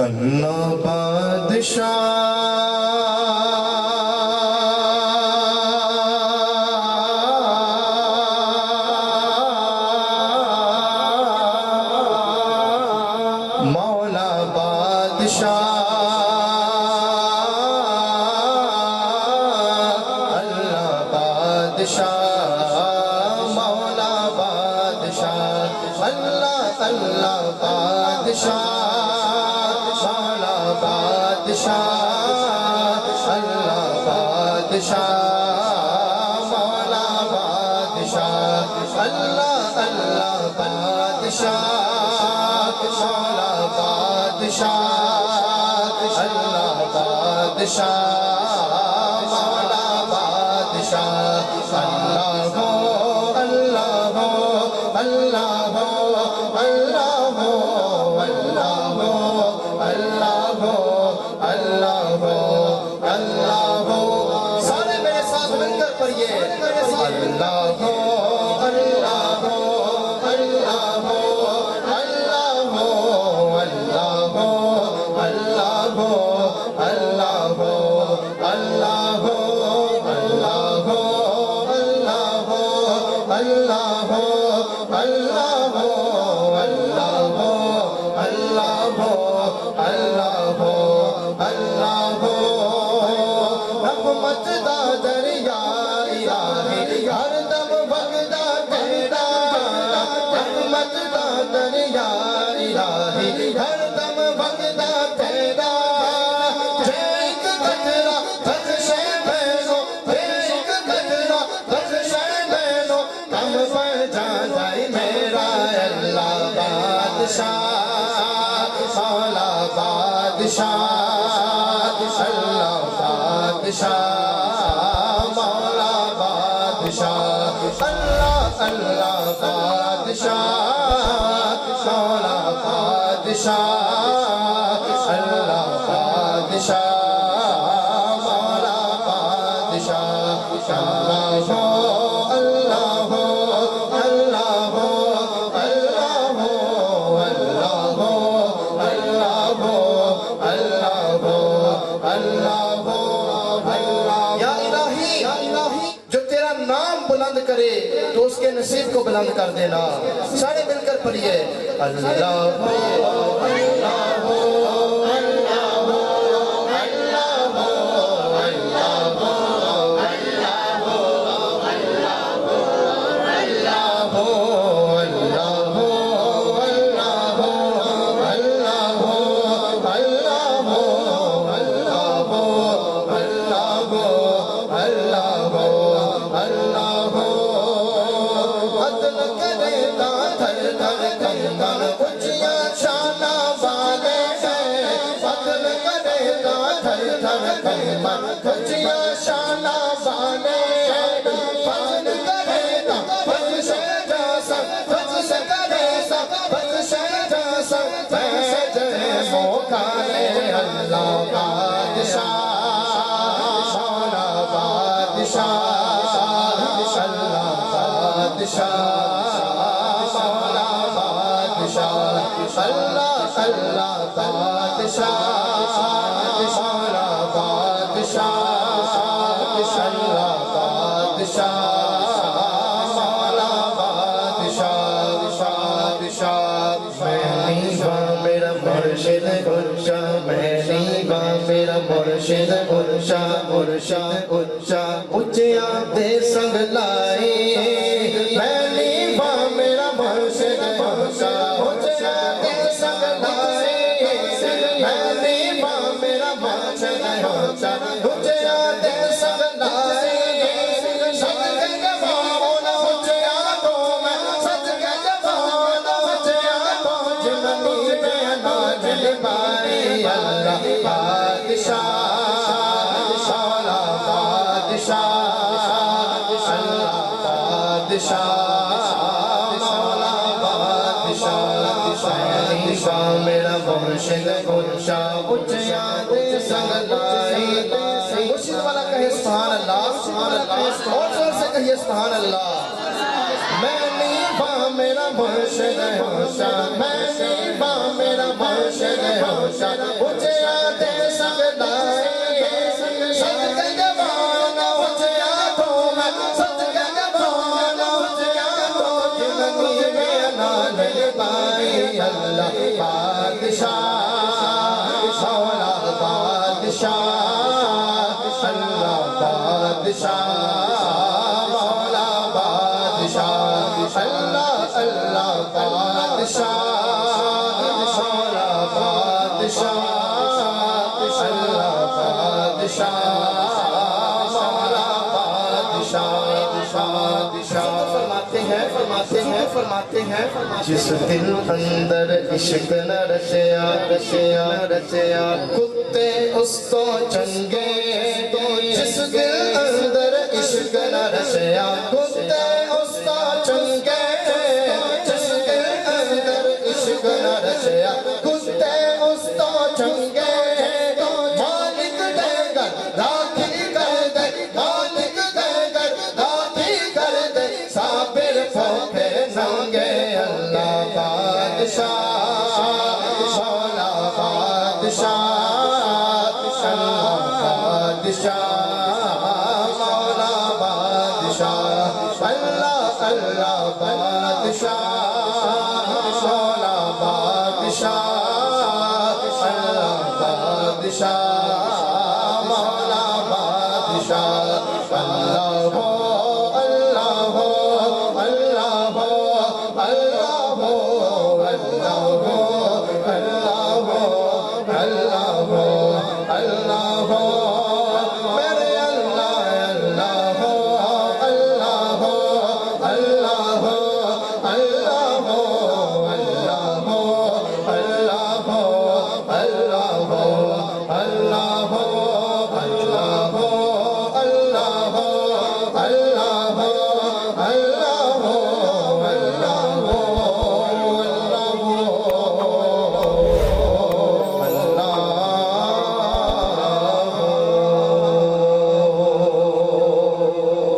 اللہ بادشاہ مولا بادشاہ اللہ بادشاہ مولا بادشاہ اللہ اللہ بادشاہ مولا بادشاہ اللہ بادشاہ مولا بادشاہ اللہ اللہ بادشاہ مولا بادشاہ اللہ بادشاہ مولا بادشاہ اللہ ہو اللہ ہو اللہ ہو اللہ ہو اللہ ہو اللہ ہو اللہ ہو اللہ ہو سارے میرے ساتھ مل کر پڑھیے اللہ ہو اللہ ہو اللہ ہو اللہ ہو اللہ ہو اللہ ہو اللہ ہو اللہ ہو اللہ ہو اللہ ہو اللہ ہو اللہ ہو اللہ ہو اللہ ہو اللہ ہو اللہ ہو رحمت دا دریا الہی ہر دم بغدا تیرا رحمت دا دریا الہی ہر دم بغدا تیرا ایک قطرہ بخشے بینو ایک قطرہ بخشے بینو کم پر جائے میرا اللہ بادشاہ مولا بادشاہ اللہ بادشاہ مولا بادشاہ اللہ اللہ بادشاہ مولا بادشاہ اللہ بادشاہ مولا بادشاہ اللہ ہو اللہ ہو اللہ ہو اللہ ہو اللہ ہو اللہ ہو اللہ ہو اللہ ہو یا الہی جو تیرا نام بلند کرے تو اس کے نصیب کو بلند کر دینا سارے مل کر پڑھیے اللہ ہو اللہ ہو اللہ ہو اللہ ہو اللہ ہو اللہ ہو اللہ ہو اللہ ہو اللہ ہو اللہ ہو اللہ ہو اللہ ہو اللہ ہو اللہ ہو اللہ ہو اللہ ہو عدل کرے تا تھر تھر کندن اچھیاں شانہ والے ہیں عدل کرے تا تھر تھر کندن اچھیاں شانہ والے ہیں فضل کرے تا بخشے جا سک فضل کرے سا بخشے جا سک بیج موقع لے اللہ بادشاہ مولا بادشاہ اللہ بادشاہ مولا بادشاہ اللہ اللہ بادشاہ مولا بادشاہ اللہ بادشاہ مولا بادشاہ بادشاہ میرا مرشد اونچا میرا میرا مرشد اونچا مرشد اونچا اونچیا دے سنگ لائی میرا مرشد اونچا اونچیا دے سنگ لائی میرا مرشد اونچا اونچیا دے سنگ لائی سب کے جوان اونچیا تو میں سب کے جوان اونچیا تو جننی میں ناجل باری اللہ بادشاہ مولا بادشاہ اللہ بادشاہ مولا بادشاہ میرا مرشد اونچا اونچیا دے سنگ لائی مرشد والا کہے سبحان اللہ سبحان اللہ اور زور سے کہیے سبحان اللہ میں نیفا میرا مرشد اونچا میں نیفا میرا مرشد اونچا اچیا دے سکدا صدقے جوان اچیا تو میں صدقے جوان اچیا تو جنگی میں نال بائی اللہ بادشاہ مولا بادشاہ اللہ بادشاہ مولا بادشاہ اللہ اللہ بادشاہ مولا بادشاہ اللہ بادشاہ مولا بادشاہ فرماتے ہیں جس دل اندر عشق نہ رچیا کتے اس کو چنگے جس دل اندر عشق نہ رچیا کتے اس کو چنگے جس دل اندر عشق نہ رچیا کتے اس کو چنگے مالک دے کر راکھی کر دے مالک دے کر راکھی کر دے صابر پھوکے ننگے اللہ بادشاہ مولا بادشاہ اللہ بادشاہ مولا بادشاہ اللہ اللہ بادشاہ مولا بادشاہ اللہ بادشاہ مولا بادشاہ اللہ ہو اللہ ہو اللہ ہو اللہ ہو اللہ ہو اللہ ہو اللہ ہو اللہ ہو میرے اللہ اللہ ہو اللہ ہو اللہ ہو اللہ ہو اللہ ہو اللہ ہو اللہ ہو اللہ